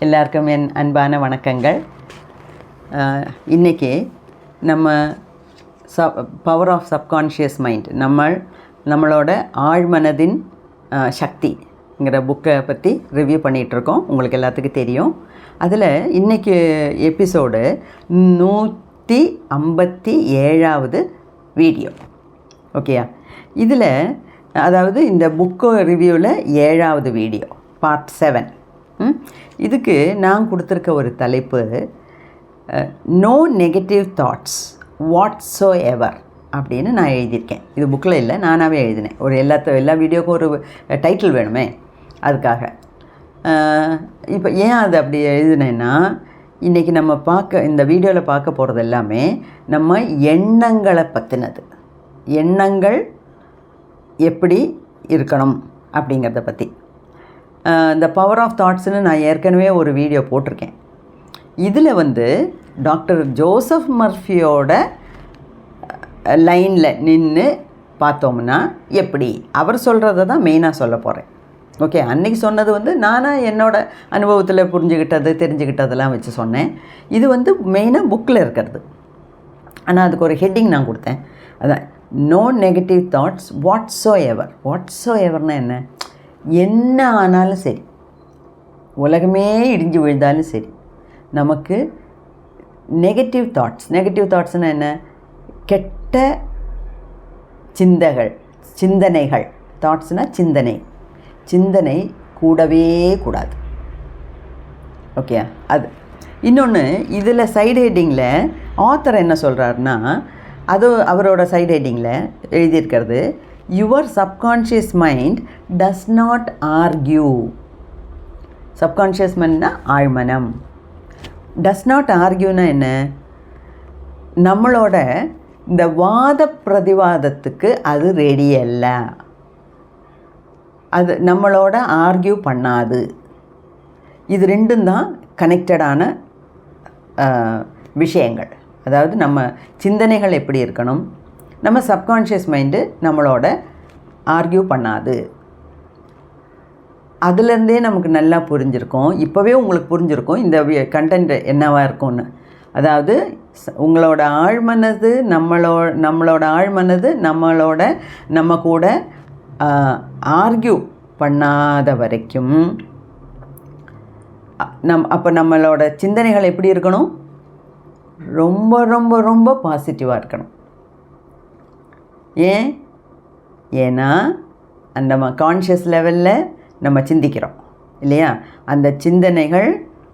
எல்லாருக்கும் என் அன்பான வணக்கங்கள். இன்றைக்கி நம்ம பவர் ஆஃப் சப்கான்ஷியஸ் மைண்ட், நம்மளோட ஆழ்மனதின் சக்திங்கிற புக்கை பற்றி ரிவ்யூ பண்ணிகிட்ருக்கோம். உங்களுக்கு எல்லாத்துக்கும் தெரியும். அதில் இன்றைக்கி எபிசோடு 157வது வீடியோ. ஓகேயா? இதில் அதாவது இந்த புக்கு ரிவ்யூவில் 7வது வீடியோ, பார்ட் 7. இதுக்கு நான் கொடுத்துருக்க ஒரு தலைப்பு நோ நெகட்டிவ் தாட்ஸ் வாட்ஸோ எவர் அப்படின்னு நான் எழுதியிருக்கேன். இது புக்கில் இல்லை, நானாகவே எழுதினேன். ஒரு எல்லா வீடியோக்கும் ஒரு டைட்டில் வேணுமே, அதுக்காக. இப்போ ஏன் அது அப்படி எழுதினேன்னா, இன்றைக்கி நம்ம இந்த வீடியோவில் பார்க்க போகிறது எல்லாமே நம்ம எண்ணங்களை பற்றினது. எண்ணங்கள் எப்படி இருக்கணும் அப்படிங்கிறத பற்றி. இந்த பவர் ஆஃப் தாட்ஸ்னு நான் ஏற்கனவே ஒரு வீடியோ போட்டிருக்கேன். இதில் டாக்டர் ஜோசப் மர்ஃபியோட லைனில் நின்று பார்த்தோம்னா எப்படி, அவர் சொல்கிறத தான் மெயினாக சொல்ல போகிறேன். ஓகே, அன்றைக்கி சொன்னது நானாக என்னோடய அனுபவத்தில் தெரிஞ்சுக்கிட்டதெல்லாம் வச்சு சொன்னேன். இது மெயினாக புக்கில் இருக்கிறது. ஆனால் அதுக்கு ஒரு ஹெட்டிங் நான் கொடுத்தேன். அதான் நோ நெகட்டிவ் தாட்ஸ் வாட்ஸோ எவர். வாட்ஸோ எவர்னால் என்ன ஆனாலும் சரி, உலகமே இடிஞ்சு விழுந்தாலும் சரி, நமக்கு நெகட்டிவ் தாட்ஸ்னால் என்ன? கெட்ட சிந்தனைகள். தாட்ஸ்னால் சிந்தனை கூடவே கூடாது. ஓகே, அது இன்னொன்று. இதில் சைடு ஹெட்டிங்கில் ஆத்தர் என்ன சொல்கிறாருன்னா, அவரோட சைடு ஹெட்டிங்கில் எழுதியிருக்கிறது, your subconscious mind does not argue. Subconscious மைண்ட்னா ஆழ்மனம். டஸ் நாட் ஆர்கியூனா என்ன? நம்மளோட இந்த வாத பிரதிவாதத்துக்கு அது ரெடி அல்ல. அது நம்மளோட ஆர்கியூ பண்ணாது. இது ரெண்டும் தான் கனெக்டடான விஷயங்கள். அதாவது நம்ம சிந்தனைகள் எப்படி இருக்கணும், நம்ம சப்கான்ஷியஸ் மைண்டு நம்மளோட ஆர்கியூ பண்ணாது. அதுலேருந்தே நமக்கு நல்லா புரிஞ்சிருக்கும். இப்போவே உங்களுக்கு புரிஞ்சிருக்கும் இந்த கண்டென்ட் என்னவாக இருக்கும்னு. அதாவது உங்களோட ஆழ்மனது நம்மளோட ஆழ்மனது நம்ம கூட ஆர்கியூ பண்ணாத வரைக்கும் அப்போ நம்மளோட சிந்தனைகள் எப்படி இருக்கணும்? ரொம்ப ரொம்ப ரொம்ப பாசிட்டிவாக இருக்கணும். ஏன்னா நம்ம கான்ஷியஸ் லெவலில் நம்ம சிந்திக்கிறோம் இல்லையா? அந்த சிந்தனைகள்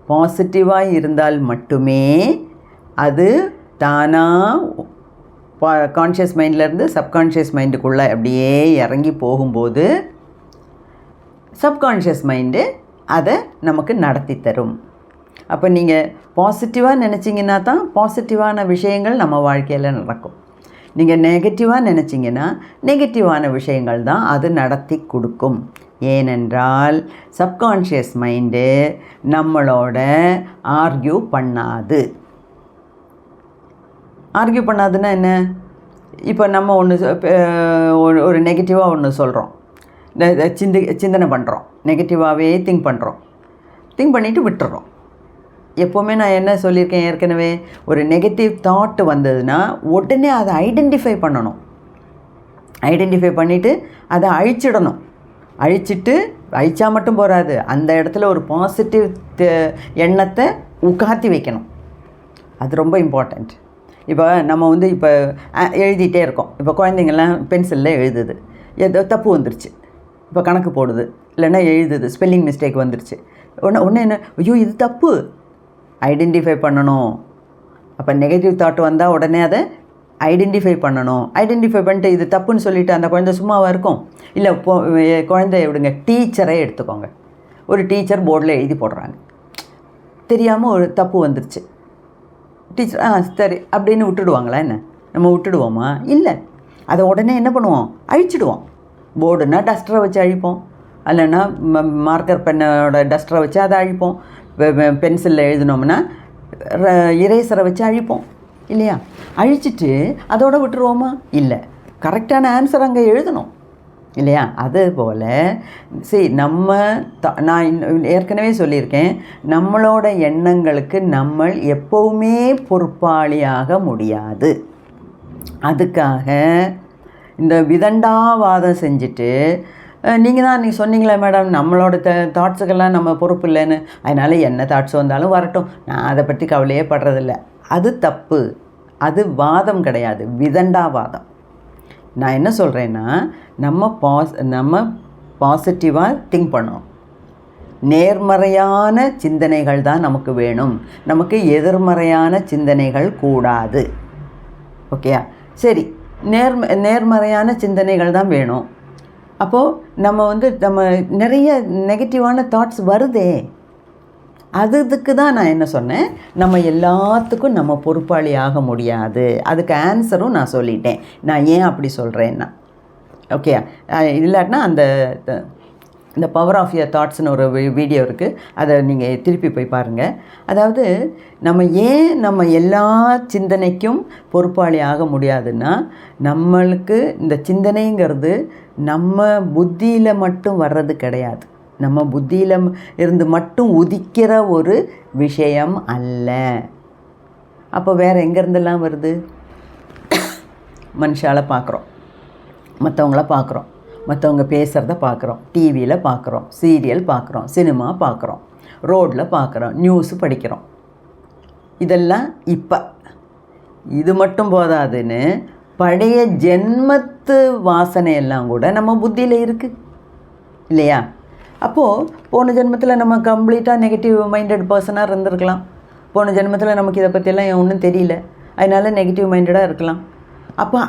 பாசிட்டிவாக இருந்தால் மட்டுமே அது தானாக கான்ஷியஸ் மைண்ட்லேருந்து சப்கான்ஷியஸ் மைண்டுக்குள்ளே அப்படியே இறங்கி போகும்போது சப்கான்ஷியஸ் மைண்டு அதை நமக்கு நடத்தி தரும். அப்போ நீங்கள் பாசிட்டிவாக நினச்சிங்கன்னா தான் பாசிட்டிவான விஷயங்கள் நம்ம வாழ்க்கையில் நடக்கும். நீங்கள் நெகட்டிவாக நினச்சிங்கன்னா நெகட்டிவான விஷயங்கள் தான் அது நடத்தி கொடுக்கும். ஏனென்றால் சப்கான்ஷியஸ் மைண்டு நம்மளோட ஆர்கியூ பண்ணாதுன்னா என்ன? இப்போ நம்ம ஒரு நெகட்டிவாக ஒன்று சொல்கிறோம், சிந்தனை பண்ணுறோம், நெகட்டிவாகவே திங்க் பண்ணிவிட்டு விட்டுறோம். எப்போவுமே நான் என்ன சொல்லியிருக்கேன் ஏற்கனவே, ஒரு நெகட்டிவ் தாட் வந்ததுன்னா உடனே அதை ஐடென்டிஃபை பண்ணிவிட்டு அதை அழிச்சா மட்டும் போகாது, அந்த இடத்துல ஒரு பாசிட்டிவ் எண்ணத்தை உட்காத்தி வைக்கணும். அது ரொம்ப இம்பார்ட்டண்ட். இப்போ நம்ம இப்போ எழுதிட்டே இருக்கோம். இப்போ குழந்தைங்கள்லாம் பென்சிலில் எழுதுது, ஏதோ தப்பு வந்துருச்சு, இப்போ கணக்கு போடுது, இல்லைன்னா எழுதுது, ஸ்பெல்லிங் மிஸ்டேக் வந்துருச்சு. ஒன்று என்ன, ஐயோ இது தப்பு, ஐடென்டிஃபை பண்ணணும். அப்போ நெகட்டிவ் தாட் வந்தால் உடனே அதை ஐடென்டிஃபை பண்ணணும். ஐடென்டிஃபை பண்ணிட்டு இது தப்புன்னு சொல்லிவிட்டு அந்த குழந்தை சும்மாவாக இருக்கும்? இல்லை, குழந்தைய விடுங்க, டீச்சரே எடுத்துக்கோங்க. ஒரு டீச்சர் போர்டில் எழுதி போடுறாங்க, தெரியாமல் ஒரு தப்பு வந்துருச்சு. டீச்சர் சரி அப்படின்னு விட்டுடுவாங்களா என்ன? நம்ம விட்டுடுவோமா? இல்லை, அதை உடனே என்ன பண்ணுவோம்? அழிச்சிடுவோம். போர்டுனா டஸ்டரை வச்சு அழிப்போம், இல்லைன்னா மார்க்கர் பெண்ணோட டஸ்டரை வச்சு அதை அழிப்போம். பென்சிலில் எழுதினோம்னா இரேசரை வச்சு அழிப்போம் இல்லையா? அழிச்சிட்டு அதோடு விட்டுருவோமா? இல்லை, கரெக்டான ஆன்சர் அங்கே எழுதணும். இல்லையா? அதுபோல் நம்ம நான் ஏற்கனவே சொல்லியிருக்கேன், நம்மளோட எண்ணங்களுக்கு நம்ம எப்போவுமே பொறுப்பாளியாக முடியாது. அதுக்காக இந்த விதண்டாவாதம் செஞ்சுட்டு நீங்கள் தான் அன்றைக்கி சொன்னீங்களே மேடம், நம்மளோட தாட்ஸுக்கெல்லாம் நம்ம பொறுப்பு இல்லைன்னு, அதனால் என்ன தாட்ஸ் வந்தாலும் வரட்டும், நான் அதை பற்றி கவலையே படுறதில்ல. அது தப்பு. அது வாதம் கிடையாது, விதண்டாவாதம். நான் என்ன சொல்கிறேன்னா, நம்ம பாசிட்டிவாக திங்க் பண்ணணும். நேர்மறையான சிந்தனைகள் தான் நமக்கு வேணும், நமக்கு எதிர்மறையான சிந்தனைகள் கூடாது. ஓகேயா? சரி, நேர்மறையான சிந்தனைகள் தான் வேணும். அப்போது நம்ம நிறைய நெகட்டிவான தாட்ஸ் வருதே, அதுக்கு தான் நான் என்ன சொன்னேன், நம்ம எல்லாத்துக்கும் நம்ம பொறுப்பாளி ஆக முடியாது. அதுக்கு ஆன்சரும் நான் சொல்லிட்டேன், நான் ஏன் அப்படி சொல்கிறேன்னா. ஓகே, இல்லாட்டினா இந்த பவர் ஆஃப் யுவர் தாட்ஸ்னு ஒரு வீடியோ இருக்குது, அதை நீங்கள் திருப்பி போய் பாருங்கள். அதாவது நம்ம எல்லா சிந்தனைக்கும் பொறுப்பாளி ஆக முடியாதுன்னா, நம்மளுக்கு இந்த சிந்தனைங்கிறது நம்ம புத்தியில் மட்டும் வர்றது கிடையாது, நம்ம புத்தியில் இருந்து மட்டும் உதிக்கிற ஒரு விஷயம் அல்ல. அப்போ வேறு எங்கேருந்தெல்லாம் வருது? மனுஷால பார்க்குறோம், மற்றவங்கள பார்க்குறோம், மற்றவங்க பேசுகிறத பார்க்குறோம், டிவியில் பார்க்குறோம், சீரியல் பார்க்குறோம், சினிமா பார்க்குறோம், ரோட்டில் பார்க்குறோம், நியூஸு படிக்கிறோம். இதெல்லாம் இது மட்டும் போதாதுன்னு பழைய ஜென்மத்து வாசனையெல்லாம் கூட நம்ம புத்தியில் இருக்குது இல்லையா? அப்போது போன ஜென்மத்தில் நம்ம கம்ப்ளீட்டாக நெகட்டிவ் மைண்டட் பர்சனாக இருந்திருக்கலாம். போன ஜென்மத்தில் நமக்கு இதை பற்றியெல்லாம் ஒன்றும் தெரியல, அதனால் நெகட்டிவ் மைண்டடாக இருக்கலாம். அப்போ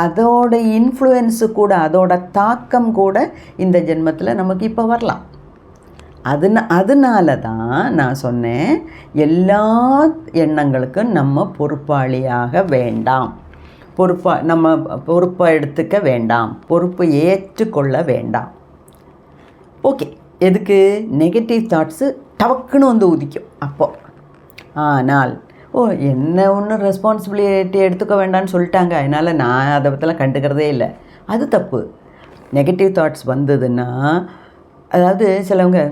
அதோட இன்ஃப்ளூயன்ஸு கூட, அதோட தாக்கம் கூட இந்த ஜென்மத்தில் நமக்கு இப்போ வரலாம். அதனால தான் நான் சொன்னேன், எல்லா எண்ணங்களுக்கும் நம்ம பொறுப்பாளியாக வேண்டாம், நம்ம பொறுப்பை எடுத்துக்க வேண்டாம், பொறுப்பை ஏற்றுக்கொள்ள வேண்டாம். ஓகே, எதுக்கு? நெகட்டிவ் தாட்ஸு டவக்குன்னு வந்து உதிக்கும் அப்போது. ஆனால் என்ன ஒன்றும் ரெஸ்பான்சிபிலிட்டி எடுத்துக்க வேண்டாம்னு சொல்லிட்டாங்க, அதனால் நான் அதை பற்றிலாம் கண்டுக்கிறதே இல்லை. அது தப்பு. நெகட்டிவ் தாட்ஸ் வந்ததுன்னா, அதாவது சிலவங்க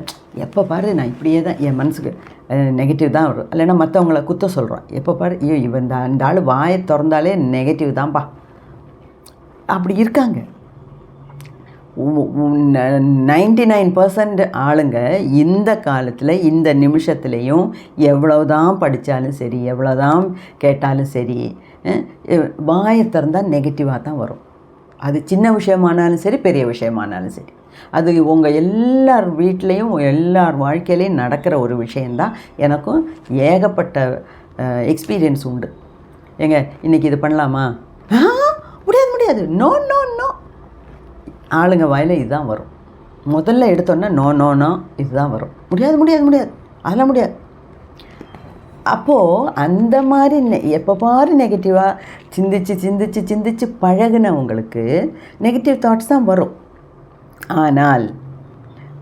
எப்போ பாரு நான் இப்படியே தான், என் மனசுக்கு நெகட்டிவ் தான் வரும், இல்லைன்னா மற்றவங்கள குத்த சொல்கிறோம். எப்போ பாரு ஐயோ இந்த ஆள் வாயை திறந்தாலே நெகட்டிவ் தான்ப்பா, அப்படி இருக்காங்க. 99% ஆளுங்க இந்த காலத்தில் இந்த நிமிஷத்துலேயும் எவ்வளோதான் படித்தாலும் சரி, எவ்வளோதான் கேட்டாலும் சரி, வாயை திறந்தால் நெகட்டிவாக தான் வரும். அது சின்ன விஷயமானாலும் சரி, பெரிய விஷயமானாலும் சரி, அது உங்கள் எல்லார் வீட்லேயும் எல்லார் வாழ்க்கையிலையும் நடக்கிற ஒரு விஷயந்தான். எனக்கும் ஏகப்பட்ட எக்ஸ்பீரியன்ஸ் உண்டு. ஏங்க இன்றைக்கி இது பண்ணலாமா? முடியாது, நோ நோ நோ. ஆளுங்க வாயில் இதுதான் வரும். முதல்ல எடுத்தோன்னா நோ நோ நோ இதுதான் வரும். முடியாது, அதெல்லாம் முடியாது. அப்போது அந்த மாதிரி எப்போ பாரு நெகட்டிவாக சிந்திச்சு பழகுனவங்களுக்கு நெகட்டிவ் தாட்ஸ் தான் வரும். ஆனால்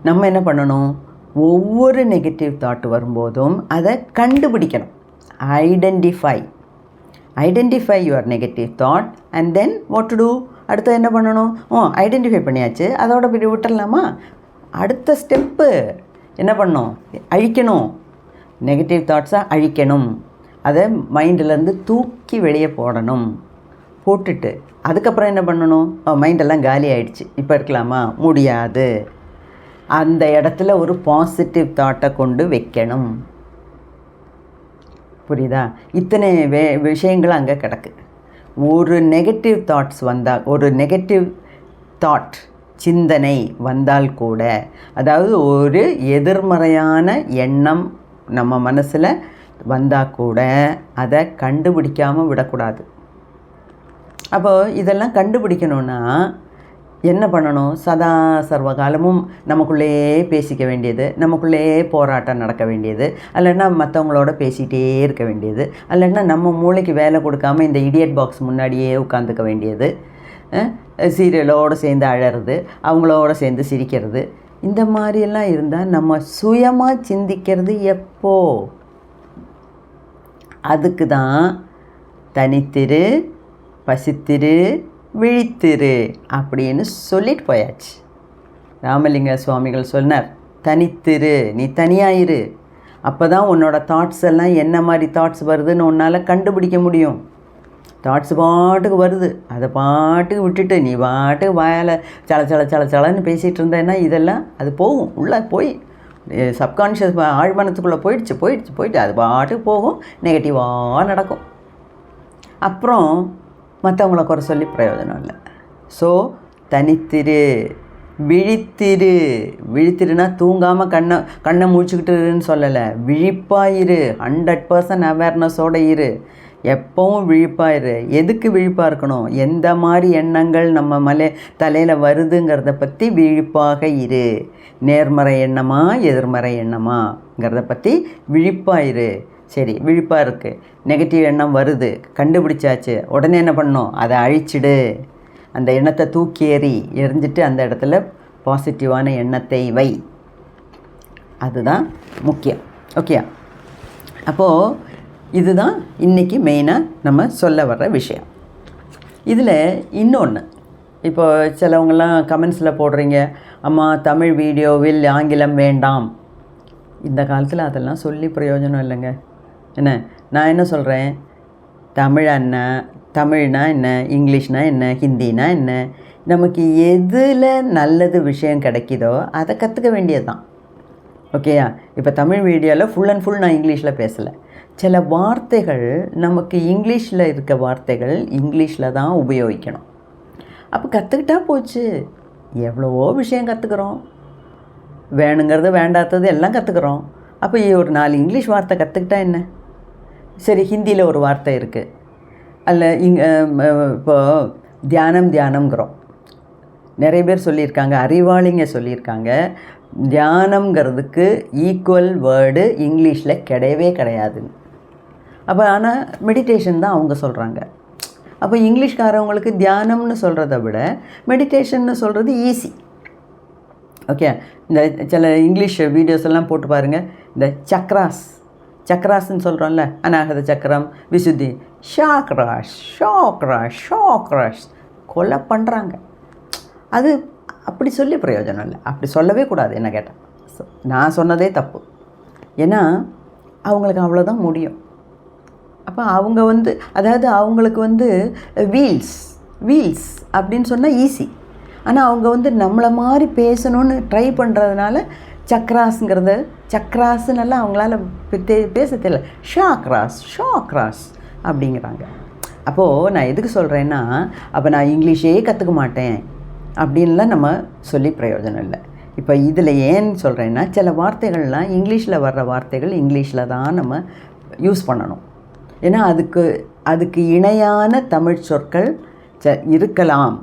நம்ம என்ன பண்ணணும்? ஒவ்வொரு நெகட்டிவ் தாட் வரும்போதும் அதை கண்டுபிடிக்கணும். Identify your negative thought and then what to do? அடுத்து என்ன பண்ணணும்? ஐடென்டிஃபை பண்ணியாச்சு, அதோட விட்டுடலாமா? அடுத்த ஸ்டெப்பு என்ன பண்ணணும்? அழிக்கணும். நெகட்டிவ் தாட்ஸை அழிக்கணும். அதை மைண்டிலேருந்து தூக்கி வெளியே போடணும். போட்டுட்டு அதுக்கப்புறம் என்ன பண்ணணும்? மைண்டெல்லாம் காலி ஆகிடுச்சு, இப்போ இருக்கலாமா? முடியாது. அந்த இடத்துல ஒரு பாசிட்டிவ் தாட்டை கொண்டு வைக்கணும். புரியுதா? இத்தனை விஷயங்கள் அங்கே கிடக்கு. ஒரு நெகட்டிவ் தாட்ஸ் வந்தால், ஒரு நெகட்டிவ் தாட் சிந்தனை வந்தால் கூட, அதாவது ஒரு எதிர்மறையான எண்ணம் நம்ம மனசில் வந்தால் கூட அதை கண்டுபிடிக்காமல் விடக்கூடாது. அப்போது இதெல்லாம் கண்டுபிடிக்கணுன்னா என்ன பண்ணணும்? சதா சர்வகாலமும் நமக்குள்ளேயே பேசிக்க வேண்டியது, நமக்குள்ளேயே போராட்டம் நடக்க வேண்டியது, இல்லைன்னா மற்றவங்களோட பேசிகிட்டே இருக்க வேண்டியது, இல்லைன்னா நம்ம மூளைக்கு வேலை கொடுக்காமல் இந்த இடியட் பாக்ஸ் முன்னாடியே உட்காந்துக்க வேண்டியது, சீரியலோடு சேர்ந்து அழறது, அவங்களோட சேர்ந்து சிரிக்கிறது, இந்த மாதிரியெல்லாம் இருந்தால் நம்ம சுயமாக சிந்திக்கிறது எப்போ? அதுக்கு தான் தனித்திரு, பசித்திரு, விழித்திரு அப்படின்னு சொல்லிட்டு போயாச்சு. ராமலிங்க சுவாமிகள் சொன்னார், தனித்திரு, நீ தனியாயிரு. அப்போ தான் உன்னோட தாட்ஸ் எல்லாம் என்ன மாதிரி தாட்ஸ் வருதுன்னு உன்னால் கண்டுபிடிக்க முடியும். தாட்ஸ் பாட்டுக்கு வருது, அதை பாட்டுக்கு விட்டுட்டு நீ பாட்டுக்கு வாயால் சலன்னு பேசிகிட்டு இருந்தேன்னா இதெல்லாம் அது போகும், உள்ளே போய் சப்கான்ஷியஸ் ஆழ்மனத்துக்குள்ளே போயிடுச்சு அது பாட்டுக்கு போகும், நெகட்டிவாக நடக்கும். அப்புறம் மற்றவங்கள குறை சொல்லி பிரயோஜனம் இல்லை. ஸோ தனித்திரு, விழித்திருனா தூங்காமல் கண்ணை முழிச்சுக்கிட்டுன்னு சொல்லலை, விழிப்பாயிரு, 100% அவேர்னஸோடு இரு, எப்பவும் விழிப்பாயிரு. எதுக்கு விழிப்பாக இருக்கணும்? எந்த மாதிரி எண்ணங்கள் நம்ம தலையில் வருதுங்கிறத பற்றி விழிப்பாக இரு. நேர்மறை எண்ணமா எதிர்மறை எண்ணமாங்கிறத பற்றி விழிப்பாயிரு. சரி, விழிப்பாக இருக்குது, நெகட்டிவ் எண்ணம் வருது, கண்டுபிடிச்சாச்சு, உடனே என்ன பண்ணணும்? அதை அழிச்சிடு. அந்த எண்ணத்தை தூக்கி எறிஞ்சிட்டு அந்த இடத்துல பாசிட்டிவான எண்ணத்தை வை. அதுதான் முக்கியம். ஓகே, அப்போது இதுதான் இன்றைக்கி மெயினாக நம்ம சொல்ல வர்ற விஷயம். இதில் இன்னொன்று, இப்போ சிலவங்கெல்லாம் கமெண்ட்ஸில் போடுறீங்க, அம்மா தமிழ் வீடியோவில் ஆங்கிலம் வேண்டாம். இந்த காலத்தில் அதெல்லாம் சொல்லி பிரயோஜனம் இல்லைங்க. என்ன, நான் என்ன சொல்கிறேன், தமிழ்னா என்ன, இங்கிலீஷ்னா என்ன, ஹிந்தினா என்ன, நமக்கு எதில் நல்லது விஷயம் கிடைக்குதோ அதை கற்றுக்க வேண்டியது தான். ஓகேயா? இப்போ தமிழ் வீடியோவில் ஃபுல் அண்ட் ஃபுல் நான் இங்கிலீஷில் பேசலை. சில வார்த்தைகள் நமக்கு இங்கிலீஷில் இருக்க வார்த்தைகள் இங்கிலீஷில் தான் உபயோகிக்கணும். அப்போ கற்றுக்கிட்டா போச்சு. எவ்வளவோ விஷயம் கற்றுக்குறோம், வேணுங்கிறது வேண்டாதது எல்லாம் கற்றுக்குறோம். அப்போ ஒரு 4 இங்கிலீஷ் வார்த்தை கற்றுக்கிட்டா என்ன? சரி, ஹிந்தியில் ஒரு வார்த்தை இருக்குது, அல்ல இப்போது தியானம்ங்கிறோம். நிறைய பேர் சொல்லியிருக்காங்க, அறிவாளிங்க சொல்லியிருக்காங்க, தியானம்ங்கிறதுக்கு ஈக்குவல் வேர்டு இங்கிலீஷில் கிடையாதுன்னு. அப்போ ஆனால் மெடிடேஷன் தான் அவங்க சொல்கிறாங்க. அப்போ இங்கிலீஷ்காரவங்களுக்கு தியானம்னு சொல்கிறத விட மெடிடேஷன்னு சொல்கிறது ஈஸி. ஓகே, இந்த சில இங்கிலீஷ் வீடியோஸ் எல்லாம் போட்டு பாருங்கள். இந்த சக்ராஸ்ன்னு சொல்கிறோம்ல, அநாகத சக்கரம், விசுத்தி, ஷாக்ராஷ் கொலை பண்ணுறாங்க. அது அப்படி சொல்லி பிரயோஜனம் இல்லை, அப்படி சொல்லவே கூடாது. என்ன கேட்டால் நான் சொன்னதே தப்பு. ஏன்னா அவங்களுக்கு அவ்வளோதான் முடியும். அப்போ அவங்க அதாவது அவங்களுக்கு வீல்ஸ் அப்படின்னு சொன்னால் ஈஸி. ஆனால் அவங்க நம்மளை மாதிரி பேசணுன்னு ட்ரை பண்ணுறதுனால சக்ராஸ்ன்னெல்லாம் அவங்களால பேச தெரியல, ஷாக்ராஸ் அப்படிங்கிறாங்க. அப்போது நான் எதுக்கு சொல்கிறேன்னா, அப்போ நான் இங்கிலீஷே கற்றுக்க மாட்டேன் அப்படின்லாம் நம்ம சொல்லி பிரயோஜனம் இல்லை. இப்போ இதில் ஏன்னு சொல்கிறேன்னா, சில வார்த்தைகள்லாம் இங்கிலீஷில் வர்ற வார்த்தைகள் இங்கிலீஷில் தான் நம்ம யூஸ் பண்ணணும். ஏன்னா அதுக்கு இணையான தமிழ் சொற்கள் இருக்கலாம்,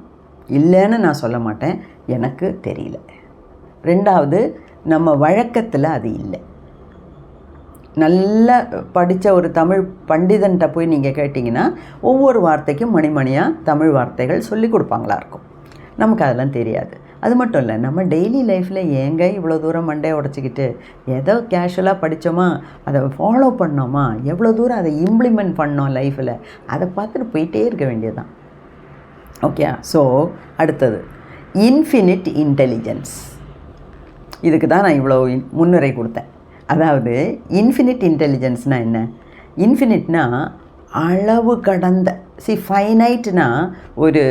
இல்லைன்னு நான் சொல்ல மாட்டேன், எனக்கு தெரியல. ரெண்டாவது, நம்ம வழக்கத்தில் அது இல்லை. நல்லா படித்த ஒரு தமிழ் பண்டிதன்கிட்ட போய் நீங்கள் கேட்டிங்கன்னா ஒவ்வொரு வார்த்தைக்கும் மணிமணியாக தமிழ் வார்த்தைகள் சொல்லி கொடுப்பாங்களா இருக்கும். நமக்கு அதெல்லாம் தெரியாது. அது மட்டும் இல்லை, நம்ம டெய்லி லைஃப்பில் ஏங்க இவ்வளோ தூரம் மண்டையை உடச்சிக்கிட்டு ஏதோ கேஷுவலாக படித்தோமா, அதை ஃபாலோ பண்ணோமா, எவ்வளோ தூரம் அதை இம்ப்ளிமெண்ட் பண்ணோம் லைஃப்பில், அதை பார்த்துட்டு போயிட்டே இருக்க வேண்டியதுதான். ஓகே, ஸோ அடுத்தது இன்ஃபினிட் இன்டெலிஜென்ஸ். இதுக்கு தான் நான் இவ்வளோ முன்னுரை கொடுத்தேன். அதாவது இன்ஃபினிட் இன்டெலிஜென்ஸ்னால் என்ன? இன்ஃபினிட்னா அளவு கடந்த, ஃபைனைட்னா ஒரு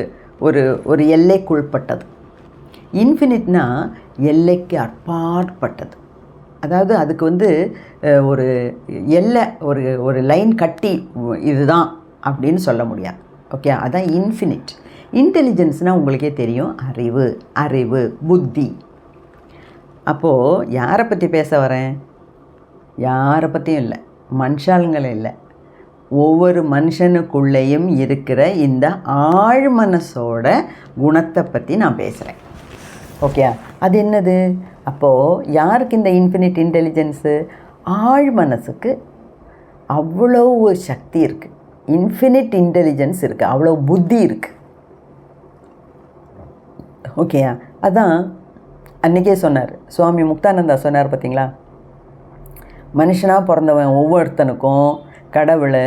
ஒரு ஒரு எல்லைக்குள்பட்டது. இன்ஃபினிட்னா எல்லைக்கு அப்பாற்பட்டது. அதாவது அதுக்கு ஒரு எல்லை, ஒரு லைன் கட்டி இதுதான் அப்படின்னு சொல்ல முடியாது. ஓகே, அதான் இன்ஃபினிட். இன்டெலிஜென்ஸ்னால் உங்களுக்கே தெரியும், அறிவு, புத்தி. அப்போது யாரை பற்றி பேச வரேன்? யாரை பற்றியும் இல்லை, மனுஷாளுங்களே இல்லை, ஒவ்வொரு மனுஷனுக்குள்ளேயும் இருக்கிற இந்த ஆழ்மனசோட குணத்தை பற்றி நான் பேசுகிறேன். ஓகே, அது என்னது? அப்போது யாருக்கு இந்த இன்ஃபினிட் இன்டெலிஜென்ஸு? ஆழ்மனசுக்கு அவ்வளோ சக்தி இருக்குது, இன்ஃபினிட் இன்டெலிஜென்ஸ் இருக்குது, அவ்வளோ புத்தி இருக்குது. ஓகே, அதான் அன்றைக்கே சொன்னார் சுவாமி முக்தானந்தா, சொன்னார் பார்த்தீங்களா, மனுஷனாக பிறந்தவன் ஒவ்வொருத்தனுக்கும் கடவுள்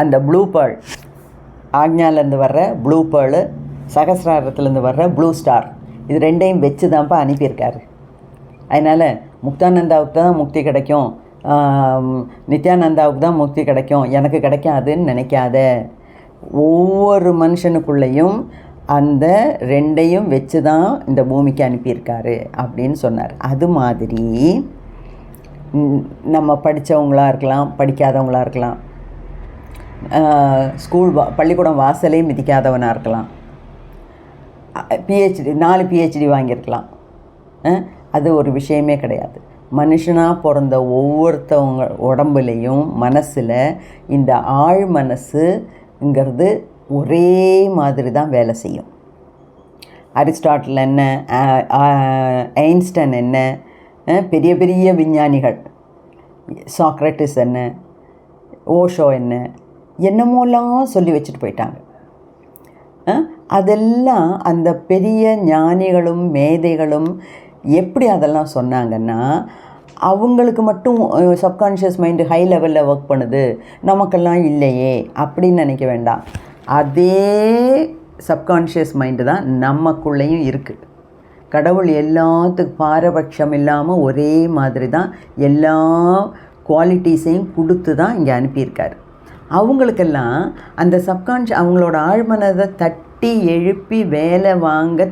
அந்த ப்ளூ பேர்ல், ஆக்ஞாலேருந்து வர்ற ப்ளூ பேர்ல் சகசிராரத்துலேருந்து வர்ற ப்ளூ ஸ்டார், இது ரெண்டையும் வச்சு தான்ப்பா அனுப்பியிருக்காரு. அதனால் முக்தானந்தாவுக்கு தான் முக்தி கிடைக்கும், நித்யானந்தாவுக்கு தான் முக்தி கிடைக்கும், எனக்கு கிடைக்காதுன்னு நினைக்காத. ஒவ்வொரு மனுஷனுக்குள்ளேயும் அந்த ரெண்டையும் வச்சு தான் இந்த பூமிக்கு அனுப்பியிருக்காரு அப்படின்னு சொன்னார். அது மாதிரி நம்ம படித்தவங்களாக இருக்கலாம், படிக்காதவங்களாக இருக்கலாம், பள்ளிக்கூடம் வாசலே மிதிக்காதவனாக இருக்கலாம், பிஹெச்டி 4 PhD வாங்கியிருக்கலாம். அது ஒரு விஷயமே கிடையாது. மனுஷனாக பிறந்த ஒவ்வொருத்தவங்க உடம்புலேயும் மனசில் இந்த ஆழ் மனசுங்கிறது ஒரே மாதிரி தான் வேலை செய்யும். அரிஸ்டாட்டில் என்ன, ஐன்ஸ்டைன் என்ன, பெரிய பெரிய விஞ்ஞானிகள் சாக்ரட்டிஸ் என்ன, ஓஷோ என்ன, என்னமோலாம் சொல்லி வச்சுட்டு போயிட்டாங்க. அதெல்லாம் அந்த பெரிய ஞானிகளும் மேதைகளும் எப்படி அதெல்லாம் சொன்னாங்கன்னா, அவங்களுக்கு மட்டும் சப்கான்ஷியஸ் மைண்டு ஹை லெவலில் ஒர்க் பண்ணுது, நமக்கெல்லாம் இல்லையே அப்படின்னு நினைக்க வேண்டாம். அதே சப்கான்ஷியஸ் மைண்டு தான் நமக்குள்ளேயும் இருக்குது. கடவுள் எல்லாத்துக்கும் பாரபட்சம் இல்லாமல் ஒரே மாதிரி தான் எல்லா குவாலிட்டிஸையும் கொடுத்து தான் இங்கே அனுப்பியிருக்காரு. அவங்களுக்கெல்லாம் அந்த அவங்களோட ஆழ்மனதை தட்டி எழுப்பி வேலை வாங்க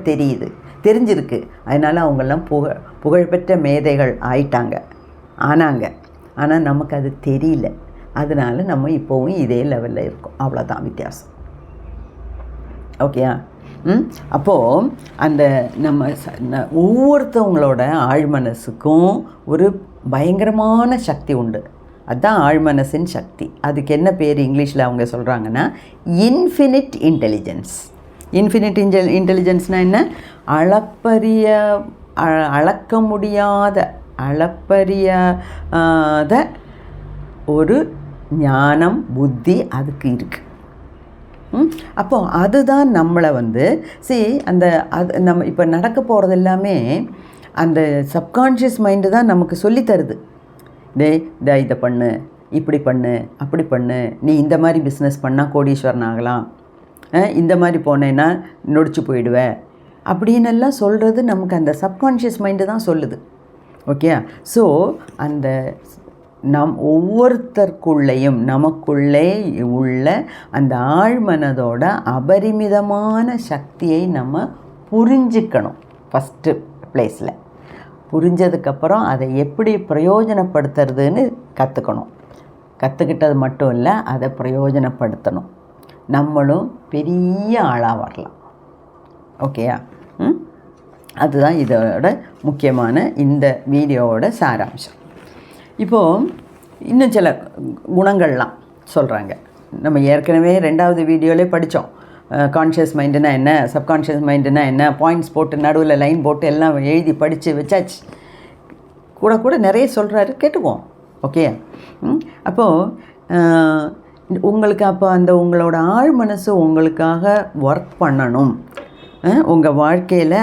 தெரிஞ்சிருக்கு. அதனால் அவங்கெல்லாம் புகழ்பெற்ற மேதைகள் ஆனாங்க. ஆனால் நமக்கு அது தெரியல. அதனால் நம்ம இப்போவும் இதே லெவலில் இருக்கோம். அவ்வளோதான் வித்தியாசம். ஓகேயா? அப்போது அந்த நம்ம ஒவ்வொருத்தவங்களோட ஆழ்மனசுக்கும் ஒரு பயங்கரமான சக்தி உண்டு. அதுதான் ஆழ்மனசின் சக்தி. அதுக்கு என்ன பேர் இங்கிலீஷில் அவங்க சொல்கிறாங்கன்னா இன்ஃபினிட் இன்டெலிஜென்ஸ். இன்ஃபினிட் இன்டெலிஜென்ஸ்னால் என்ன? அளக்க முடியாத ஒரு ஞானம், புத்தி அதுக்கு இருக்குது. அப்போது அதுதான் நம்மளை நம்ம இப்போ நடக்க போகிறது எல்லாமே அந்த சப்கான்ஷியஸ் மைண்டு தான் நமக்கு சொல்லித்தருது. இதை பண்ணு, இப்படி பண்ணு, அப்படி பண்ணு, நீ இந்த மாதிரி பிஸ்னஸ் பண்ணால் கோடீஸ்வரன் ஆகலாம், இந்த மாதிரி போனேன்னா நொடிச்சு போயிடுவேன் அப்படின்னு எல்லாம் சொல்கிறது நமக்கு அந்த சப்கான்ஷியஸ் மைண்டு தான் சொல்லுது. ஓகே? ஸோ அந்த ஒவ்வொருத்தருக்குள்ளேயும் நமக்குள்ளே உள்ள அந்த ஆழ்மனதோட அபரிமிதமான சக்தியை நம்ம புரிஞ்சுக்கணும். ஃபஸ்ட்டு ப்ளேஸில் புரிஞ்சதுக்கப்புறம் அதை எப்படி பிரயோஜனப்படுத்துறதுன்னு கற்றுக்கணும். கற்றுக்கிட்டது மட்டும் இல்லை, அதை பிரயோஜனப்படுத்தணும். நம்மளும் பெரிய ஆளாக வரலாம். ஓகேயா? அதுதான் இதோட முக்கியமான இந்த வீடியோவோட சாராம்சம். இப்போது இன்னும் சில குணங்கள்லாம் சொல்கிறாங்க. நம்ம ஏற்கனவே 2வது வீடியோவிலே படித்தோம். கான்ஷியஸ் மைண்டுனா என்ன, சப்கான்ஷியஸ் மைண்டுனா என்ன, பாயிண்ட்ஸ் போட்டு நடுவில் லைன் போட்டு எல்லாம் எழுதி படித்து வச்சாச்சு. கூட நிறைய சொல்கிறாரு, கேட்டுக்குவோம். ஓகே? அப்போது உங்களுக்கு உங்களோட ஆழ் மனசு உங்களுக்காக ஒர்க் பண்ணணும். உங்கள் வாழ்க்கையில்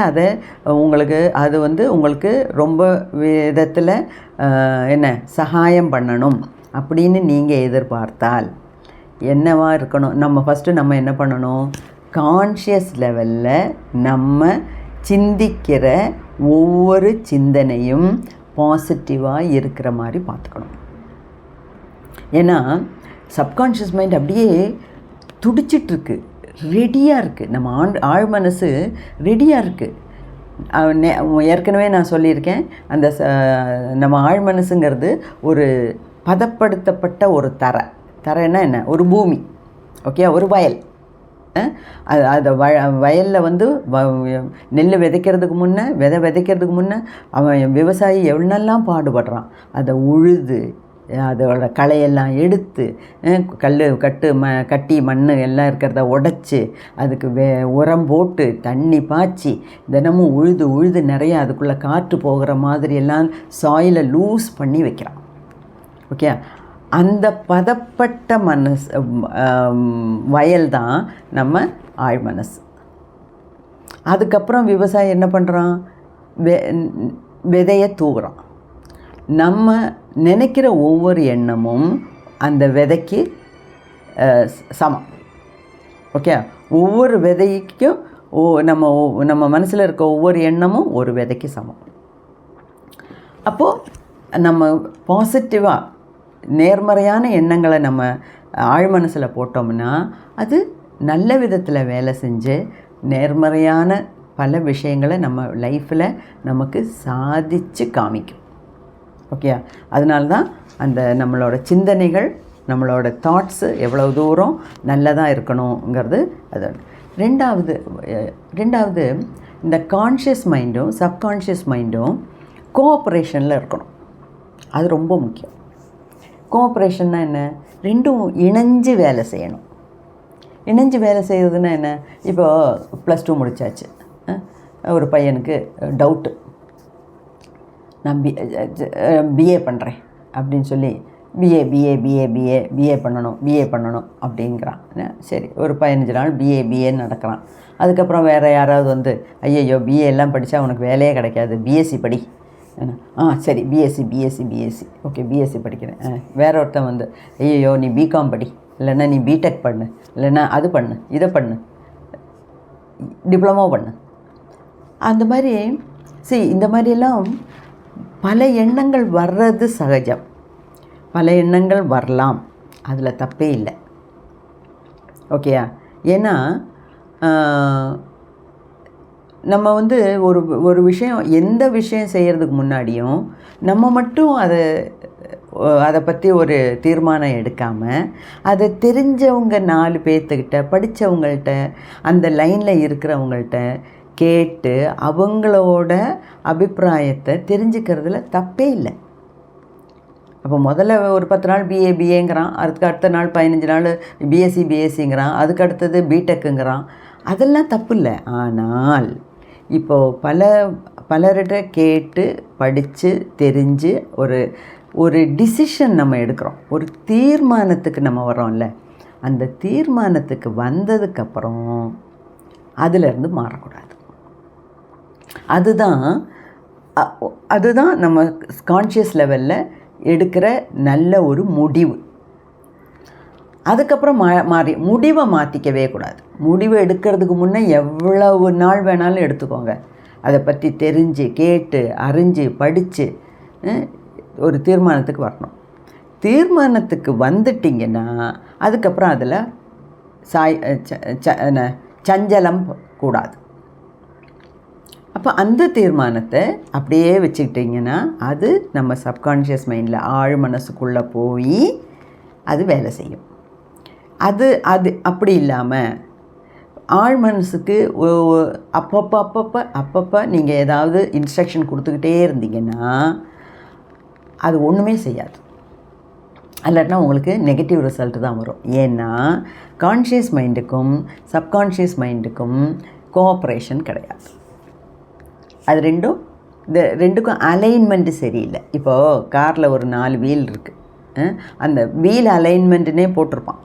உங்களுக்கு ரொம்ப விதத்தில் சகாயம் பண்ணணும் அப்படின்னு நீங்கள் எதிர்பார்த்தால் என்னவாக இருக்கணும்? நம்ம என்ன பண்ணணும்? கான்ஷியஸ் லெவலில் நம்ம சிந்திக்கிற ஒவ்வொரு சிந்தனையும் பாசிட்டிவாக இருக்கிற மாதிரி பார்த்துக்கணும். ஏன்னா சப்கான்ஷியஸ் மைண்ட் அப்படியே துடிச்சிட்ருக்கு, ரெடியாக இருக்குது. நம்ம ஆழ் மனசு ரெடியாக இருக்குது. ஏற்கனவே நான் சொல்லியிருக்கேன், அந்த நம்ம ஆழ் மனசுங்கிறது ஒரு பதப்படுத்தப்பட்ட ஒரு தரைன்னா என்ன? ஒரு பூமி. ஓகே? ஒரு வயல். அது வயலில் நெல் விதைக்கிறதுக்கு முன்னே அவன் விவசாயி எவ்வளோலாம் பாடுபடுறான். அதை உழுது அதோட களையெல்லாம் எடுத்து கட்டி மண் எல்லாம் இருக்கிறத உடைச்சி அதுக்கு உரம் போட்டு தண்ணி பாய்ச்சி தினமும் உழுது நிறையா அதுக்குள்ளே காற்று போகிற மாதிரி எல்லாம் சாயிலை லூஸ் பண்ணி வைக்கிறான். ஓகே? அந்த பதப்பட்ட வயல் தான் நம்ம ஆழ் மனசு. அதுக்கப்புறம் விவசாயி என்ன பண்ணுறான்? விதையை தூவுறான். நம்ம நினைக்கிற ஒவ்வொரு எண்ணமும் அந்த விதைக்கு சமம். ஓகே? ஒவ்வொரு விதைக்கும் நம்ம மனசில் இருக்க ஒவ்வொரு எண்ணமும் ஒரு விதைக்கு சமம். அப்போது நம்ம பாசிட்டிவாக நேர்மறையான எண்ணங்களை நம்ம ஆழ்மனசில் போட்டோம்னா அது நல்ல விதத்தில் வேலை செஞ்சு நேர்மறையான பல விஷயங்களை நம்ம லைஃப்பில் நமக்கு சாதித்து காமிக்கும். ஓகே, அதனால தான் அந்த நம்மளோட சிந்தனைகள், நம்மளோட தாட்ஸு எவ்வளோ தூரம் நல்லதாக இருக்கணுங்கிறது. அது ரெண்டாவது இந்த கான்ஷியஸ் மைண்டும் சப்கான்ஷியஸ் மைண்டும் கோஆப்ரேஷனில் இருக்கணும். அது ரொம்ப முக்கியம். கோஆப்ரேஷன்னா என்ன? ரெண்டும் இணைஞ்சு வேலை செய்யணும். இணைஞ்சு வேலை செய்கிறதுனா என்ன? இப்போ +2 முடித்தாச்சு, ஒரு பையனுக்கு டவுட்டு, நான் பிஏ பண்ணுறேன் அப்படின்னு சொல்லி பிஏ பண்ணணும் அப்படிங்கிறான். சரி, ஒரு 15 நாள் பிஏன்னு நடக்கிறான். அதுக்கப்புறம் வேறு யாராவது வந்து ஐயையோ பிஏ எல்லாம் படித்தா உனக்கு வேலையே கிடைக்காது, பிஎஸ்சி படி. சரி, பிஎஸ்சி ஓகே, பிஎஸ்சி படிக்கிறேன். வேற ஒருத்தன் வந்து ஐயையோ நீ பிகாம் படி, இல்லைன்னா நீ பிடெக் பண்ணு, இல்லைன்னா அது பண்ணு, இதை பண்ணு, டிப்ளமோ பண்ணு. அந்த மாதிரி இந்த மாதிரியெல்லாம் பல எண்ணங்கள் வர்றது சகஜம். பல எண்ணங்கள் வரலாம், அதில் தப்பே இல்லை. ஓகேயா? ஏன்னா நம்ம வந்து ஒரு விஷயம், எந்த விஷயம் செய்கிறதுக்கு முன்னாடியும் நம்ம மட்டும் அதை பற்றி ஒரு தீர்மானம் எடுக்காமல் அதை தெரிஞ்சவங்க 4 பேர்த்துக்கிட்ட, படித்தவங்கள்ட்ட, அந்த லைனில் இருக்கிறவங்கள்ட்ட கேட்டு அவங்களோட அபிப்பிராயத்தை தெரிஞ்சுக்கிறதுல தப்பே இல்லை. அப்போ முதல்ல ஒரு 10 நாள் பிஏங்கிறான், அதுக்கு அடுத்த நாள் 15 நாள் பிஎஸ்சிங்கிறான், அதுக்கு அடுத்தது பிடெக்குங்கிறான். அதெல்லாம் தப்பு இல்லை. ஆனால் இப்போது பலர்கிட்ட கேட்டு படித்து தெரிஞ்சு ஒரு டிசிஷன் நம்ம எடுக்கிறோம், ஒரு தீர்மானத்துக்கு நம்ம வரோம்ல, அந்த தீர்மானத்துக்கு வந்ததுக்கப்புறம் அதிலேருந்து மாறக்கூடாது. அதுதான் நம்ம கான்ஷியஸ் லெவலில் எடுக்கிற நல்ல ஒரு முடிவு. அதுக்கப்புறம் முடிவை மாற்றிக்கவே கூடாது. முடிவை எடுக்கிறதுக்கு முன்னே எவ்வளவு நாள் வேணாலும் எடுத்துக்கோங்க. அதை பற்றி தெரிஞ்சு கேட்டு அறிஞ்சு படித்து ஒரு தீர்மானத்துக்கு வரணும். தீர்மானத்துக்கு வந்துட்டிங்கன்னா அதுக்கப்புறம் அதில் சஞ்சலம் கூடாது. அப்போ அந்த தீர்மானத்தை அப்படியே வச்சுக்கிட்டிங்கன்னா அது நம்ம சப்கான்ஷியஸ் மைண்டில் ஆழ் மனசுக்குள்ளே போய் அது வேலை செய்யும். அது அப்படி இல்லாமல் ஆழ் மனசுக்கு அப்பப்போ நீங்கள் ஏதாவது இன்ஸ்ட்ரக்ஷன் கொடுத்துக்கிட்டே இருந்தீங்கன்னா அது ஒன்றுமே செய்யாது. இல்லாட்டினா உங்களுக்கு நெகட்டிவ் ரிசல்ட் தான் வரும். ஏன்னா கான்ஷியஸ் மைண்டுக்கும் சப்கான்ஷியஸ் மைண்டுக்கும் கோஆப்ரேஷன் கிடையாது. அது ரெண்டுக்கும் அலைன்மெண்ட்டு சரியில்லை. இப்போது காரில் ஒரு 4 வீல் இருக்குது, அந்த வீல் அலைன்மெண்ட்டுனே போட்டிருப்பான்.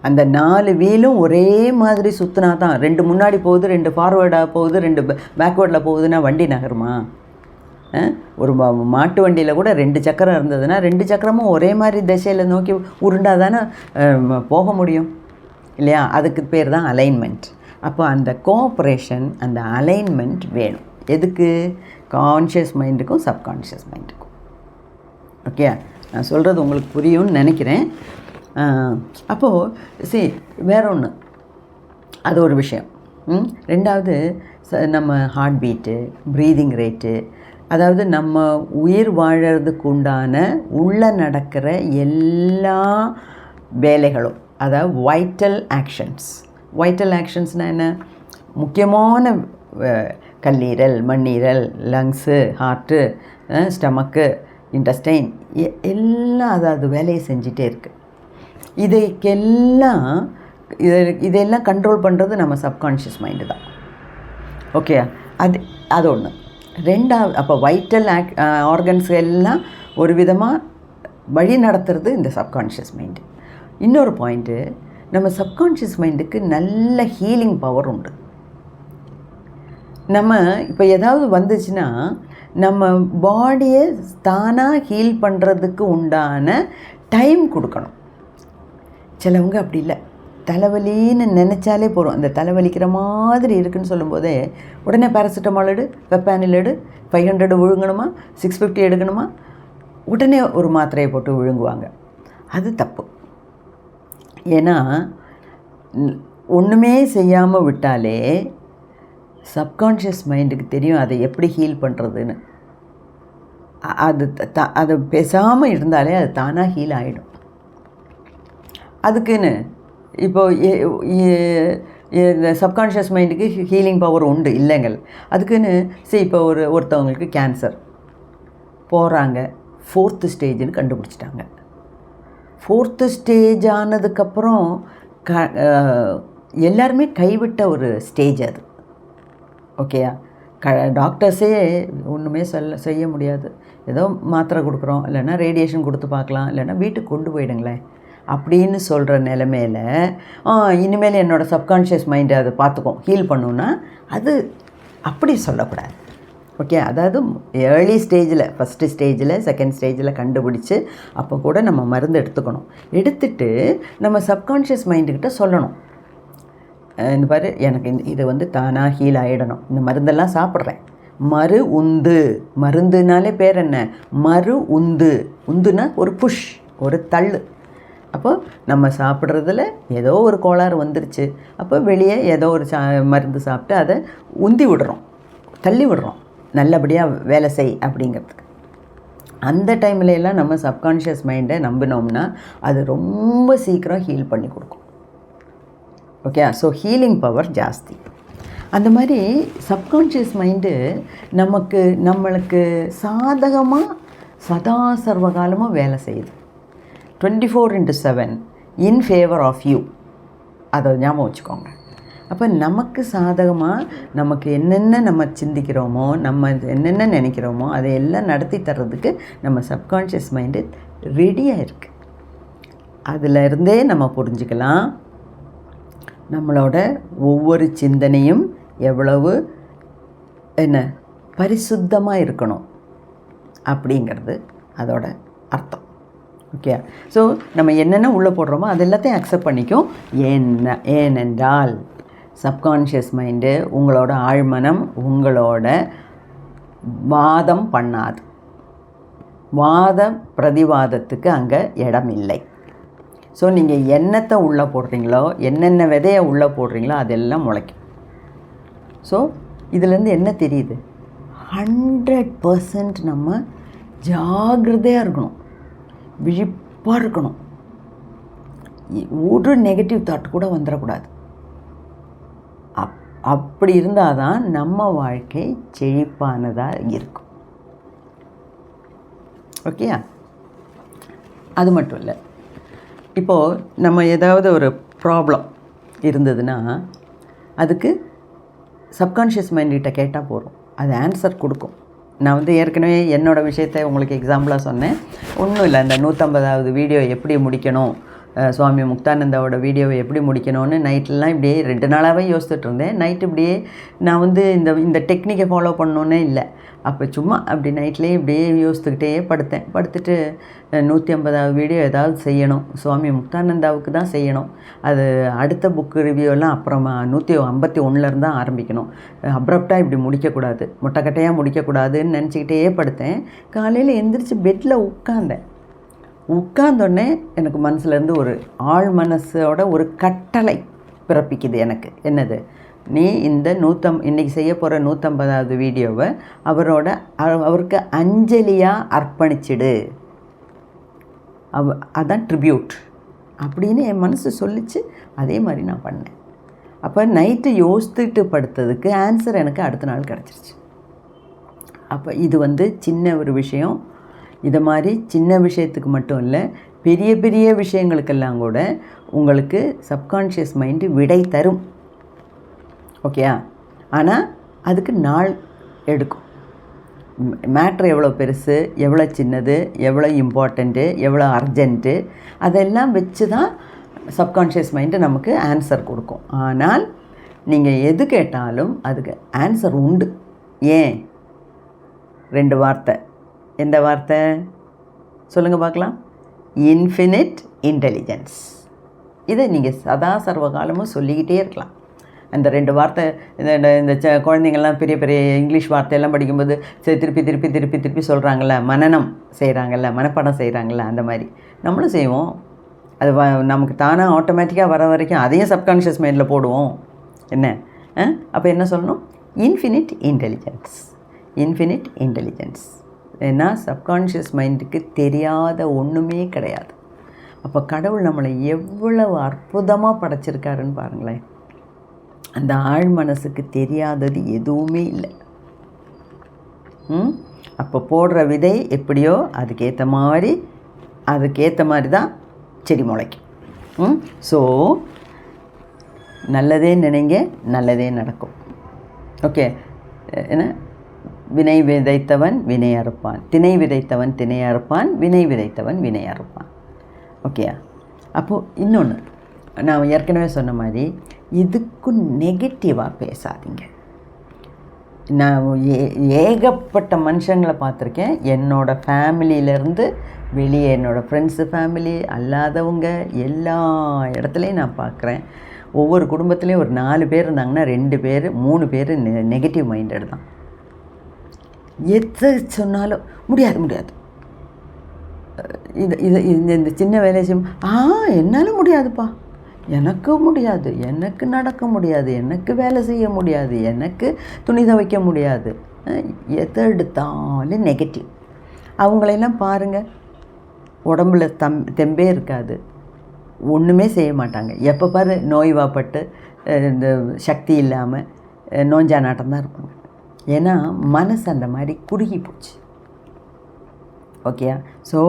அந்த 4 வீலும் ஒரே மாதிரி சுற்றினா தான், 2 முன்னாடி போகுது, 2 ஃபார்வேர்டாக போகுது, 2 பேக்வேர்டில் போகுதுன்னா வண்டி நகருமா? ஒரு மாட்டு வண்டியில் கூட 2 சக்கரம் இருந்ததுன்னா 2 சக்கரமும் ஒரே மாதிரி திசையில் நோக்கி உருண்டாக தானே போக முடியும் இல்லையா? அதுக்கு பேர் தான் அலைன்மெண்ட். அப்போ அந்த கோஆப்ரேஷன், அந்த அலைன்மெண்ட் வேணும். எதுக்கு? கான்ஷியஸ் மைண்டுக்கும் சப்கான்ஷியஸ் மைண்டுக்கும். ஓகே, நான் சொல்கிறது உங்களுக்கு புரியும்னு நினைக்கிறேன். அப்போது வேற ஒன்று, அது ஒரு விஷயம். ரெண்டாவது நம்ம ஹார்ட் பீட்டு, ப்ரீதிங் ரேட்டு, அதாவது நம்ம உயிர் வாழறதுக்கு உண்டான உள்ளே நடக்கிற எல்லா வேலைகளும், அதாவது வைட்டல் ஆக்ஷன்ஸ்னால் என்ன? முக்கியமான கல்லீரல், மண்ணீரல், லங்ஸு, ஹார்ட்டு, ஸ்டமக்கு, இன்டெஸ்டைன் எல்லாம் அது வேலையை செஞ்சிட்டே இருக்குது. இதெல்லாம் கண்ட்ரோல் பண்ணுறது நம்ம சப்கான்ஷியஸ் மைண்டு தான். ஓகே, அது ஒன்று. ரெண்டாவது, அப்போ வைட்டல் ஆர்கன்ஸ் எல்லாம் ஒரு விதமாக வழி நடத்துறது இந்த சப்கான்ஷியஸ் மைண்டு. இன்னொரு பாயிண்ட்டு, நம்ம சப்கான்ஷியஸ் மைண்டுக்கு நல்ல ஹீலிங் பவர் உண்டு. நம்ம இப்போ ஏதாவது வந்துச்சுன்னா நம்ம பாடியை தானாக ஹீல் பண்ணுறதுக்கு உண்டான டைம் கொடுக்கணும். சிலவங்க அப்படி இல்லை, தலைவலின்னு நினச்சாலே போகிறோம். அந்த தலைவலிக்கிற மாதிரி இருக்குதுன்னு சொல்லும்போதே உடனே பேராசிட்டமால் எடு, வெப்பானில் எடு, 500 விழுங்கணுமா, 650 எடுக்கணுமா, உடனே ஒரு மாத்திரையை போட்டு விழுங்குவாங்க. அது தப்பு. ஏன்னா ஒன்றுமே செய்யாமல் விட்டாலே சப்கான்ஷியஸ் மைண்டுக்கு தெரியும் அதை எப்படி ஹீல் பண்ணுறதுன்னு. அது பேசாமல் இருந்தாலே அது தானாக ஹீல் ஆகிடும். அதுக்குன்னு இப்போது இந்த சப்கான்ஷியஸ் மைண்டுக்கு ஹீலிங் பவர் உண்டு இல்லைங்கள். அதுக்குன்னு இப்போ ஒருத்தவங்களுக்கு கேன்சர் போகிறாங்க, 4th ஸ்டேஜ்னு கண்டுபிடிச்சிட்டாங்க. 4th ஸ்டேஜ் ஆனதுக்கப்புறம் எல்லாருமே கைவிட்ட ஒரு ஸ்டேஜ் அது. ஓகேயா? டாக்டர்ஸே ஒன்றுமே செய்ய முடியாது. ஏதோ மாத்திரை கொடுக்குறோம், இல்லைன்னா ரேடியேஷன் கொடுத்து பார்க்கலாம், இல்லைன்னா வீட்டுக்கு கொண்டு போயிடுங்களேன் அப்படின்னு சொல்கிற நிலைமையில் இனிமேல் என்னோடய சப்கான்ஷியஸ் மைண்டை அதை பார்த்துக்கும், ஹீல் பண்ணுன்னா அது அப்படி சொல்லக்கூடாது. ஓகே, அதாவது ஏர்லி ஸ்டேஜில், ஃபஸ்ட்டு ஸ்டேஜில், செகண்ட் ஸ்டேஜில் கண்டுபிடிச்சி அப்போ கூட நம்ம மருந்து எடுத்துக்கணும். எடுத்துட்டு நம்ம சப்கான்ஷியஸ் மைண்டுக்கிட்ட சொல்லணும், இந்த பாரு எனக்கு இது தானாக ஹீல் ஆகிடணும், இந்த மருந்தெல்லாம் சாப்பிட்றேன். மறு உந்து, மருந்துனாலே பேர் என்ன, மறு உந்து. உந்துனா ஒரு புஷ், ஒரு தள்ளு. அப்போ நம்ம சாப்பிட்றதுல ஏதோ ஒரு கோளாறு வந்துருச்சு, அப்போ வெளியே ஏதோ ஒரு மருந்து சாப்பிட்டு அதை உந்தி விடுறோம், தள்ளி விடுறோம், நல்லபடியாக வேலை செய் அப்படிங்கிறதுக்கு. அந்த டைமில் எல்லாம் நம்ம சப்கான்ஷியஸ் மைண்டை நம்பினோம்னா அது ரொம்ப சீக்கிரம் ஹீல் பண்ணி கொடுக்கும். ஓகே, ஸோ ஹீலிங் பவர் ஜாஸ்தி. அந்த மாதிரி சப்கான்ஷியஸ் மைண்டு நம்மளுக்கு சாதகமாக சதா சர்வகாலமும் வேலை செய்யுது. 24/7 இன் ஃபேவர் ஆஃப் யூ. அதை ஞாபகம் வச்சுக்கோங்க. அப்போ நமக்கு சாதகமாக நமக்கு என்னென்ன நம்ம சிந்திக்கிறோமோ, நம்ம என்னென்ன நினைக்கிறோமோ அதையெல்லாம் நடத்தி தர்றதுக்கு நம்ம சப்கான்ஷியஸ் மைண்டு ரெடியாக இருக்குது. அதிலிருந்தே நம்ம புரிஞ்சுக்கலாம் நம்மளோட ஒவ்வொரு சிந்தனையும் எவ்வளவு பரிசுத்தமாக இருக்கணும் அப்படிங்கிறது அதோட அர்த்தம். ஓகே, ஸோ நம்ம என்னென்ன உள்ளே போடுறோமோ அது எல்லாத்தையும் அக்செப்ட் பண்ணிக்கும். ஏனென்றால் சப்கான்ஷியஸ் மைண்டு உங்களோட ஆழ்மனம் உங்களோட வாதம் பண்ணாது. வாத பிரதிவாதத்துக்கு அங்கே இடம் இல்லை. ஸோ நீங்கள் என்னத்தை உள்ளே போடுறீங்களோ, என்னென்ன விதையை உள்ளே போடுறீங்களோ அதெல்லாம் முளைக்கும். ஸோ இதிலேருந்து என்ன தெரியுது, 100% நம்ம ஜாகிரதையாக இருக்கணும், விழிப்பாக இருக்கணும். ஒரு நெகட்டிவ் தாட் கூட வந்துடக்கூடாது. அப்படி இருந்தால் தான் நம்ம வாழ்க்கை செழிப்பானதாக இருக்கும். ஓகேயா? அது மட்டும் இல்லை, இப்போது நம்ம ஏதாவது ஒரு ப்ராப்ளம் இருந்ததுன்னா அதுக்கு சப்கான்ஷியஸ் மைண்ட்கிட்ட கேட்டால் போகிறோம், அது ஆன்சர் கொடுக்கும். நான் ஏற்கனவே என்னோடய விஷயத்தை உங்களுக்கு எக்ஸாம்பிளாக சொன்னேன். ஒன்றும் இல்லை, இந்த 150வது வீடியோ எப்படி முடிக்கணும், சுவாமி முக்தானந்தாவோட வீடியோவை எப்படி முடிக்கணும்னு நைட்லாம் இப்படியே 2 நாளாகவே யோசிச்சுட்டு இருந்தேன். நைட்டு இப்படியே நான் இந்த டெக்னிக்கை ஃபாலோ பண்ணணுன்னே இல்லை, அப்போ சும்மா அப்படி நைட்லேயே இப்படியே யோசித்துக்கிட்டே படுத்துட்டு 150வது வீடியோ ஏதாவது செய்யணும், சுவாமி முக்தானந்தாவுக்கு தான் செய்யணும். அது அடுத்த புக்கு ரிவ்யூலாம் அப்புறமா 151 தான் ஆரம்பிக்கணும். அப்ரப்டாக இப்படி முடிக்கக்கூடாது, மொட்டைக்கட்டையாக முடிக்கக்கூடாதுன்னு நினச்சிக்கிட்டே படுத்தேன். காலையில் எந்திரிச்சு பெட்டில் உட்கார்ந்தோடனே எனக்கு மனசுலேருந்து ஒரு ஆழ் மனசோட ஒரு கட்டளை பிறப்பிக்குது எனக்கு. என்னது, நீ இந்த இன்றைக்கி செய்ய போகிற 150வது வீடியோவை அவருக்கு அஞ்சலியாக அர்ப்பணிச்சிடு, அதான் ட்ரிபியூட் அப்படின்னு என் மனசு சொல்லிச்சு. அதே மாதிரி நான் பண்ணேன். அப்போ நைட்டு யோசித்துட்டு படுத்ததுக்கு ஆன்சர் எனக்கு அடுத்த நாள் கிடச்சிருச்சு. அப்போ இது சின்ன ஒரு விஷயம். இதை மாதிரி சின்ன விஷயத்துக்கு மட்டும் இல்லை, பெரிய பெரிய விஷயங்களுக்கெல்லாம் கூட உங்களுக்கு சப்கான்ஷியஸ் மைண்டு விடை தரும். ஓகேயா? ஆனால் அதுக்கு நாள் எடுக்கும். மேட்ரு எவ்வளோ பெருசு, எவ்வளோ சின்னது, எவ்வளோ இம்பார்ட்டண்ட்டு, எவ்வளோ அர்ஜென்ட்டு, அதெல்லாம் வச்சு தான் சப்கான்ஷியஸ் மைண்டு நமக்கு ஆன்சர் கொடுக்கும். ஆனால் நீங்கள் எது கேட்டாலும் அதுக்கு ஆன்சர் உண்டு. ஏன்? 2 வார்த்தை. எந்த வார்த்தை சொல்லுங்கள் பார்க்கலாம்? Infinite intelligence. இதை நீங்கள் சதா சர்வகாலமும் சொல்லிக்கிட்டே இருக்கலாம். அந்த 2 வார்த்தை இந்த குழந்தைங்கள்லாம் பெரிய பெரிய இங்கிலீஷ் வார்த்தையெல்லாம் படிக்கும்போது திருப்பி திருப்பி திருப்பி திருப்பி சொல்கிறாங்கல்ல, மனனம் செய்கிறாங்கல்ல, மனப்பாடம் செய்கிறாங்கல்ல, அந்த மாதிரி நம்மளும் செய்வோம். அது நமக்கு தானாக ஆட்டோமேட்டிக்காக வர வரைக்கும் அதையும் சப்கான்ஷியஸ் மைண்டில் போடுவோம். என்ன அப்போ என்ன சொல்லணும்? Infinite intelligence. Infinite intelligence. ஏன்னா சப்கான்ஷியஸ் மைண்டுக்கு தெரியாத ஒன்றுமே கிடையாது. அப்போ கடவுள் நம்மளை எவ்வளவு அற்புதமாக படைச்சிருக்காருன்னு பாருங்களேன். அந்த ஆழ் மனசுக்கு தெரியாதது எதுவுமே இல்லை. அப்போ போடுற விதை எப்படியோ அதுக்கேற்ற மாதிரி தான் செடி முளைக்கும். ஸோ நல்லதே நினைங்க, நல்லதே நடக்கும். ஓகே. ஏன்னா வினை விதைத்தவன் வினை அறுப்பான், திணை விதைத்தவன் திணை அறுப்பான், வினை விதைத்தவன் வினை அறுப்பான். ஓகே. அப்போது இன்னொன்று, நான் ஏற்கனவே சொன்ன மாதிரி இதுக்கும் நெகட்டிவாக பேசாதீங்க. நான் ஏகப்பட்ட மனுஷங்களை பார்த்துருக்கேன். என்னோடய ஃபேமிலியிலேருந்து வெளியே, என்னோடய ஃப்ரெண்ட்ஸு ஃபேமிலி அல்லாதவங்க எல்லா இடத்துலையும் நான் பார்க்குறேன். ஒவ்வொரு குடும்பத்துலேயும் ஒரு 4 பேர் இருந்தாங்கன்னா 2 பேர் 3 பேர் நெகட்டிவ் மைண்டட் தான். எது சொன்னாலும் முடியாது, இந்த சின்ன வேலையை செய்யும், என்னால் முடியாதுப்பா, எனக்கு முடியாது, எனக்கு நடக்க முடியாது, எனக்கு வேலை செய்ய முடியாது, எனக்கு துணி துவைக்க முடியாது. எதை எடுத்தாலும் நெகட்டிவ். அவங்களையெல்லாம் பாருங்கள், உடம்புல தெம்பே இருக்காது, ஒன்றுமே செய்ய மாட்டாங்க. எப்போ பாரு நோய்வாப்பட்டு இந்த சக்தி இல்லாமல் நோஞ்சா நாட்டம் தான் இருப்பாங்க. ஏன்னா மனசு அந்த மாதிரி குறுகி போச்சு. ஓகேயா? ஸோ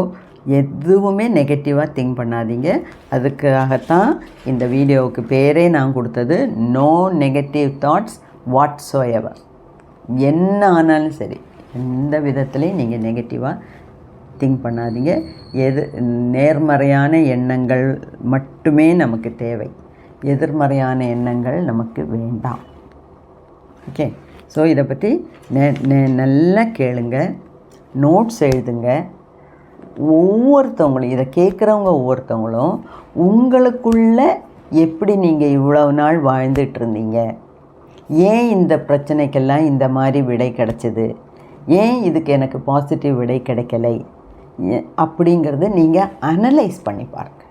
எதுவுமே நெகட்டிவாக திங்க் பண்ணாதீங்க. அதுக்காகத்தான் இந்த வீடியோவுக்கு பேரே நான் கொடுத்தது நோ நெகட்டிவ் தாட்ஸ் வாட்ஸோ எவர். என்ன ஆனாலும் சரி, எந்த விதத்துலேயும் நீங்கள் நெகட்டிவாக திங்க் பண்ணாதீங்க. நேர்மறையான எண்ணங்கள் மட்டுமே நமக்கு தேவை, எதிர்மறையான எண்ணங்கள் நமக்கு வேண்டாம். ஓகே. ஸோ இதை பற்றி நல்லா கேளுங்க, நோட்ஸ் எழுதுங்க. ஒவ்வொருத்தவங்களும் இதை கேட்குறவங்க ஒவ்வொருத்தவங்களும் உங்களுக்குள்ள எப்படி நீங்கள் இவ்வளவு நாள் வாழ்ந்துட்டு இருந்தீங்க, ஏன் இந்த பிரச்சனைக்கெல்லாம் இந்த மாதிரி விடை கிடச்சிது, ஏன் இதுக்கு எனக்கு பாசிட்டிவ் விடை கிடைக்கலை அப்படிங்கிறது நீங்கள் அனலைஸ் பண்ணி பாருங்கள்.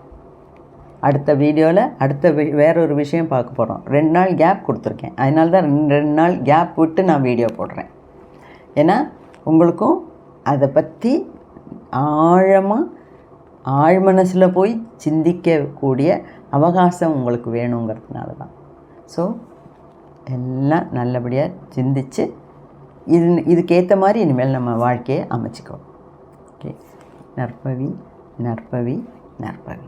அடுத்த வீடியோவில் வேறொரு விஷயம் பார்க்க போகிறோம். 2 நாள் கேப் கொடுத்துருக்கேன், அதனால தான் 2 நாள் கேப் விட்டு நான் வீடியோ போடுறேன். ஏன்னா உங்களுக்கும் அதை பற்றி ஆழமாக ஆழ்மனசில் போய் சிந்திக்கக்கூடிய அவகாசம் உங்களுக்கு வேணுங்கிறதுனால தான். ஸோ எல்லாம் நல்லபடியாக சிந்தித்து இதுக்கேற்ற மாதிரி இனிமேல் நம்ம வாழ்க்கையை அமைச்சிக்குவோம். ஓகே. நற்பவி நற்பவி நற்பவி.